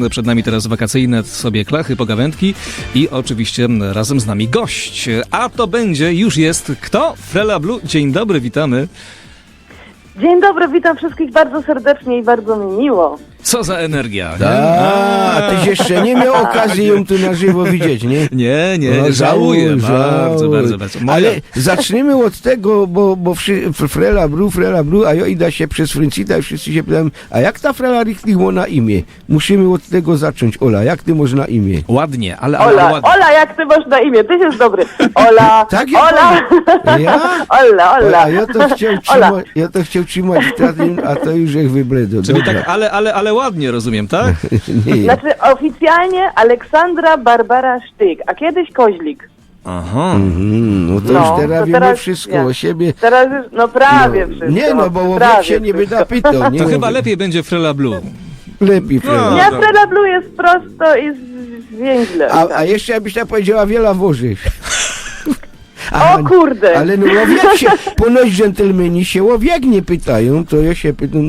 Przed nami teraz wakacyjne sobie klachy, pogawędki i oczywiście razem z nami gość. A to będzie, już jest kto? Frela Blue. Dzień dobry, witamy. Dzień dobry, witam wszystkich bardzo serdecznie i bardzo mi miło. Co za energia. Nie? A tyś jeszcze nie miał okazji ją tu na żywo widzieć, nie? Nie, No, żałuję. żałuj. Bardzo. Ale zacznijmy od tego, bo Frela Blue, a ja idę się przez Francita i wszyscy się pytają, a jak ta Frela richtig ma na imię? Musimy od tego zacząć. Ola, jak ty masz na imię? Ładnie, ale Ola, ładnie. Ola, jak ty masz na imię? Tyś jest dobry. Ola, Tak, ja Ola. Ja? Ola. A ja to chciał trzymać w a to już jak wybledo. Czyli Dobra. tak, ale ładnie rozumiem, tak? Nie. Znaczy oficjalnie Aleksandra Barbara Sztyk, a kiedyś Koźlik. Aha. No to No, już teraz to wiemy teraz wszystko ja. o siebie. Teraz już, no prawie wszystko. Nie no, bo prawie łowiek się nie wszystko. będę pytał. Nie To no, chyba lepiej będzie Frela Blue. Lepiej, Frela. Nie, Frela Blue jest prosto i zwięźle. A jeszcze jakbyś tam powiedziała wiele wożysz. O kurde. Ale no łowiak się, ponoć dżentelmeni się łowiak nie pytają, to ja się pytam.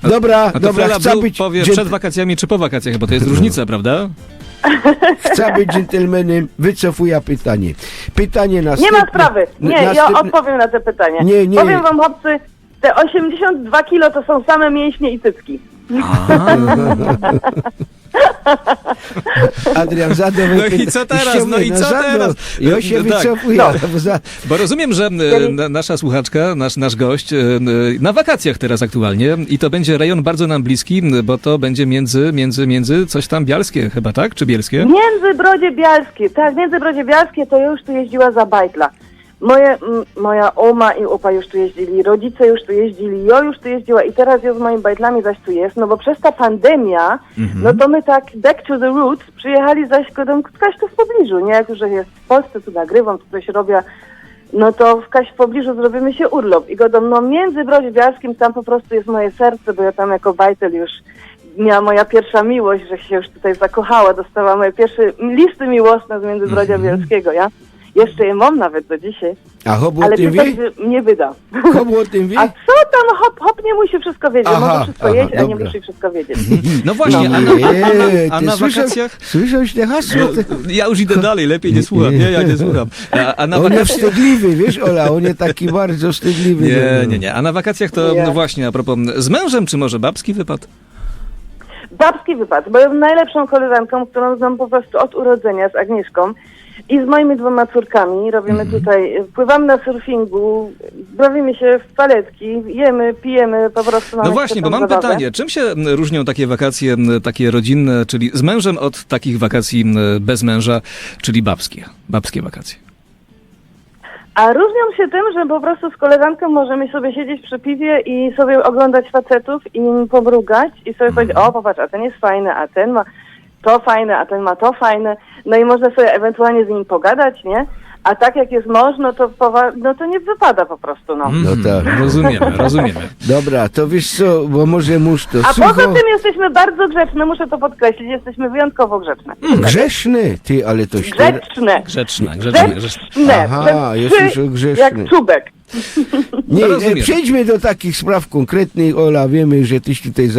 Dobra, A to Frela chcę Blue być, powie przed wakacjami czy po wakacjach, bo to jest różnica, prawda? chcę być dżentelmenem, wycofuję pytanie. Pytanie Nie następne. ma sprawy. Nie, ja odpowiem na te pytanie. Nie. Powiem wam, chłopcy, te 82 kilo to są same mięśnie i cycki. Adrian zadał. No i co teraz? No i co teraz? Ja się No tak. wycofuję. No. Bo rozumiem, że nasza słuchaczka, nasz gość na wakacjach teraz aktualnie i to będzie rejon bardzo nam bliski, bo to będzie między coś tam Bialskie chyba, tak? Czy Bielskie? Międzybrodzie Bialskie, tak, Międzybrodzie Bialskie to ja już tu jeździła za bajtla. Moja oma i opa już tu jeździli, rodzice już tu jeździli, ja już tu jeździła i teraz ja z moimi bajtlami zaś tu jest, no bo przez ta pandemia, no to my tak back to the roots przyjechali zaś kaś tu w pobliżu, nie? Jak już jest w Polsce, tu nagrywam, tu coś robię, no to w pobliżu zrobimy się urlop i godą, no Międzybrodzie Bialskim tam po prostu jest moje serce, bo ja tam jako bajtel już miała moja pierwsza miłość, że się już tutaj zakochała, dostała moje pierwsze listy miłosne z Międzybrodzia Bielskiego, ja? Jeszcze je mam nawet do dzisiaj, A Hobu o ale tym ty wie? nie wyda. Hobu o tym wie? A co tam, hop nie musi wszystko wiedzieć, Aha, może wszystko jeść, a nie dobra. musi wszystko wiedzieć. No właśnie, a na wakacjach... Słyszałeś te hasło? Ja już idę dalej, lepiej nie słucham. Nie, ja nie słucham. A na On jest wakacjach... wstydliwy, wiesz, Ola, on jest taki bardzo wstydliwy. Nie. A na wakacjach to Nie. no właśnie, a propos, z mężem czy może babski wypad? Babski wypad, bo jestem najlepszą koleżanką, którą znam po prostu od urodzenia z Agnieszką i z moimi 2 córkami. Robimy tutaj, pływamy na surfingu, bawimy się w paletki, jemy, pijemy, po prostu mamy No właśnie, bo mam zabawę. pytanie, czym się różnią takie wakacje, takie rodzinne, czyli z mężem od takich wakacji bez męża, czyli babskie wakacje? A różnią się tym, że po prostu z koleżanką możemy sobie siedzieć przy piwie i sobie oglądać facetów i im pomrugać i sobie powiedzieć, o popatrz, a ten jest fajny, a ten ma to fajne, a ten ma to fajne. No i można sobie ewentualnie z nim pogadać, nie? A tak jak jest mąż, no to nie wypada po prostu, no. No tak. Rozumiemy. Dobra, to wiesz co, bo może mórz to A sucho. poza tym jesteśmy bardzo grzeczne, muszę to podkreślić, jesteśmy wyjątkowo grzeczne. Grzeszny, ty, ale toś... Grzeczne. Grzeczne. Aha, jest już grzeszny. Jak czubek. Nie, rozumiem. przejdźmy do takich spraw konkretnych. Ola, wiemy, że tyś tutaj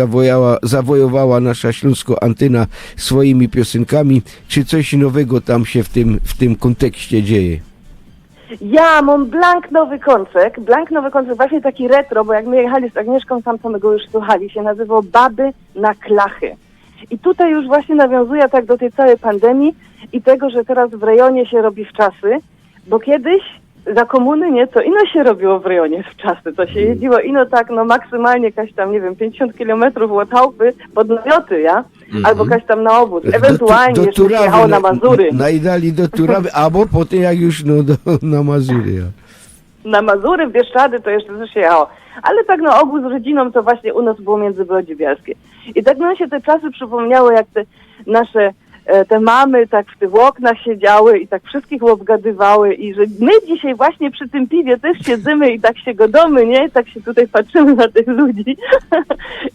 zawojowała nasza śląsko-antyna swoimi piosenkami. Czy coś nowego tam się w tym kontekście dzieje? Ja mam Blank nowy koncert, właśnie taki retro, bo jak my jechali z Agnieszką, tam to my go już słuchali, się nazywał Baby na klachy. I tutaj już właśnie nawiązuje tak do tej całej pandemii i tego, że teraz w rejonie się robi wczasy, bo kiedyś za komuny nie, to ino się robiło w rejonie wczasy, to się jeździło ino tak, no maksymalnie jakaś tam, nie wiem, 50 kilometrów łotałby pod namioty, ja? Albo kaś tam na obóz, ewentualnie jeszcze się jechało na Mazury. Najdali do Turawy, albo potem jak już na Mazury. Ja. Na Mazury, w Bieszczady to jeszcze też się jechało. Ale tak na ogół z rodziną to właśnie u nas było Międzybrodzie Bielskie. I tak nam się te czasy przypomniały, jak te nasze te mamy tak w tych oknach siedziały i tak wszystkich obgadywały i że my dzisiaj właśnie przy tym piwie też siedzimy i tak się godomy, nie? Tak się tutaj patrzymy na tych ludzi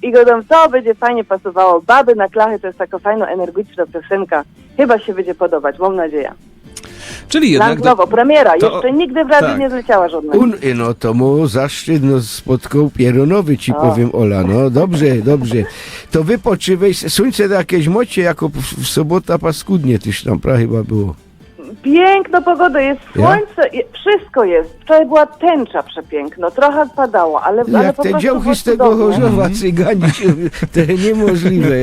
i godą, to będzie fajnie pasowało. Baby na klachy to jest taka fajna, energiczna piosenka. Chyba się będzie podobać, mam nadzieję. Czyli jednak... Langnowo, premiera. to- Jeszcze nigdy w radiu tak. nie zleciała żadna. No to mu zaszczyt spotkał pieronowy, ci powiem, Ola. No dobrze. To wypoczywaj. Słońce jakieś mocie, jako w sobota paskudnie tyś tam chyba było. Piękna pogoda, jest Ja? słońce, wszystko jest. Wczoraj była tęcza przepiękna, trochę padało, ale po Jak te prostu działki było z tego cudownie. Chorzowa cyganić, to niemożliwe,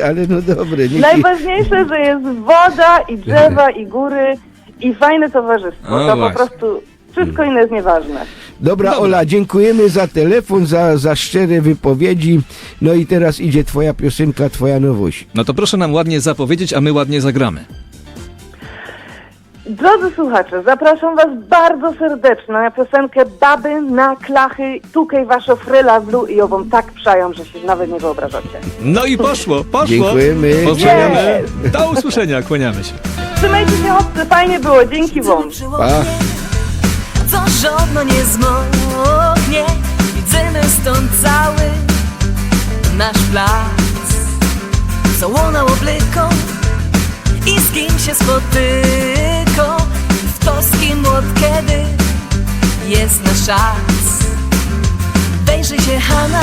ale no dobre. Najważniejsze, że jest woda i drzewa i góry i fajne towarzystwo. O, To właśnie. po prostu wszystko inne jest nieważne. Dobra, Ola, dziękujemy za telefon, za szczere wypowiedzi. No i teraz idzie twoja piosenka, twoja nowość. No to proszę nam ładnie zapowiedzieć, a my ładnie zagramy. Drodzy słuchacze, zapraszam was bardzo serdecznie na piosenkę Baby na klachy, tukaj wasza fryla w dół i ją wam tak przają, że się nawet nie wyobrażacie. No i poszło. Dziękujemy. Pozdrawiamy. Do usłyszenia, kłaniamy się. Trzymajcie się chłopcy, fajnie było, dzięki wam. Pa. Co żadno nie zmoknie, widzimy stąd cały nasz plac. Załona oblyką i z kim się spotyką, w to z kim od kiedy jest nasz czas. Wejrzy się Hanna,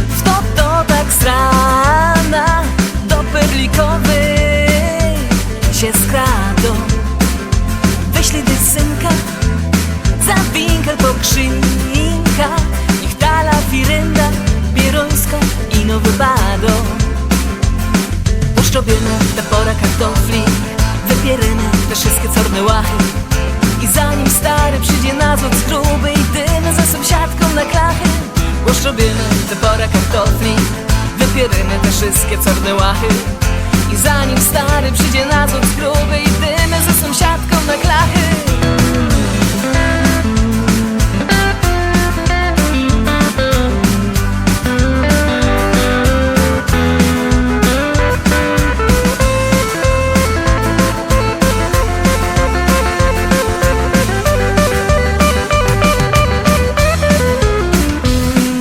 w to tak z rana do Perlikowej się skradą. Wyślij ty synka za winkel po krzynka, niech tala firynda bieruńska i nowy bado. Puszczobimy te pora kartofli, wypierymy te wszystkie czarne łachy. I zanim stary przyjdzie na złot z gruby i dymy ze sąsiadką na klachy. Puszczobimy te pora kartofli, wypierymy te wszystkie czarne łachy. I zanim stary przyjdzie na złot z gruby i dymy ze sąsiadką na klachy.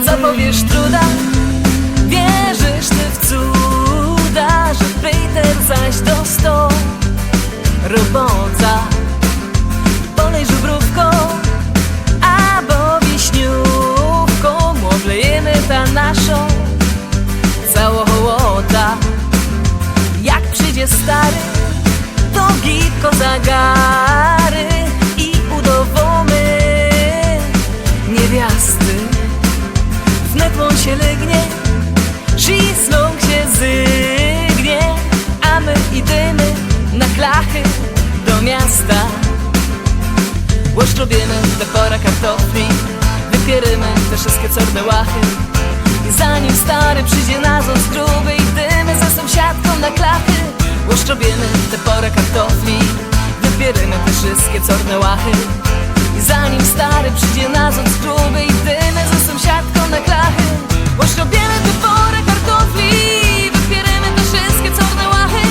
Co powiesz truda? Wierzysz ty w cuda, że Peter zaś dostał robota. Polej żubrówką albo wiśniówką, oblejemy ta naszą całą hołota. Jak przyjdzie stary, to gitko zagary i udowomy niewiasty. Wnet on się lygnie, żisnąg się zygnie, a my idziemy na klachy do miasta. Łoszczobimy te pora kartofli, wypierymy te wszystkie czarne łachy. I zanim stary przyjdzie na złot z gruby i dymy ze sąsiadką na klachy. Łoszczobimy te pora kartofli, wypierymy te wszystkie czarne łachy. I zanim stary przyjdzie na złot z gruby i dymy ze sąsiadką na klachy. Łoszczobimy te pora kartofli, wypierymy te wszystkie czarne łachy.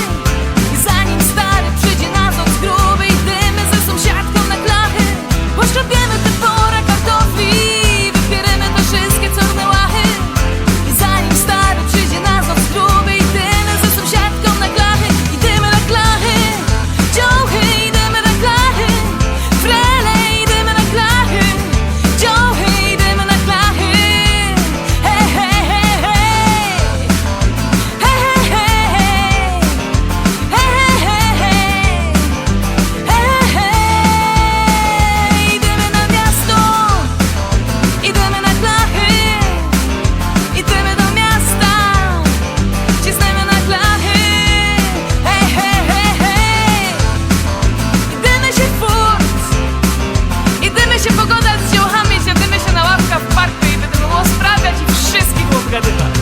I zanim stary przyjdzie na złot z gruby i dymy ze sąsiadką na klachy. Łoszczobimy te pora kartofli, wypierymy te wszystkie czarne łachy. I zanim stary przyjdzie na złot z gruby i dymy ze sąsiadką na klachy. Idziemy na klachy, dziołchy, idziemy na klachy. Frele, idziemy na klachy, dziołchy, idziemy na klachy. Hej, hej, hej, hej. Hej, hej, hej, hej. Hej, hej, hej, hej. Hej, hej. Idziemy na miasto, idziemy na klachy. Idziemy do miasta, cisnemy na klachy. Hej, hej, hej, hej. Idziemy się furt, idziemy się pogadać z ziołchami, siedzimy się na ławkach w parku i będziemy było sprawiać i wszystkich obgadywać.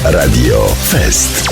Radio Fest.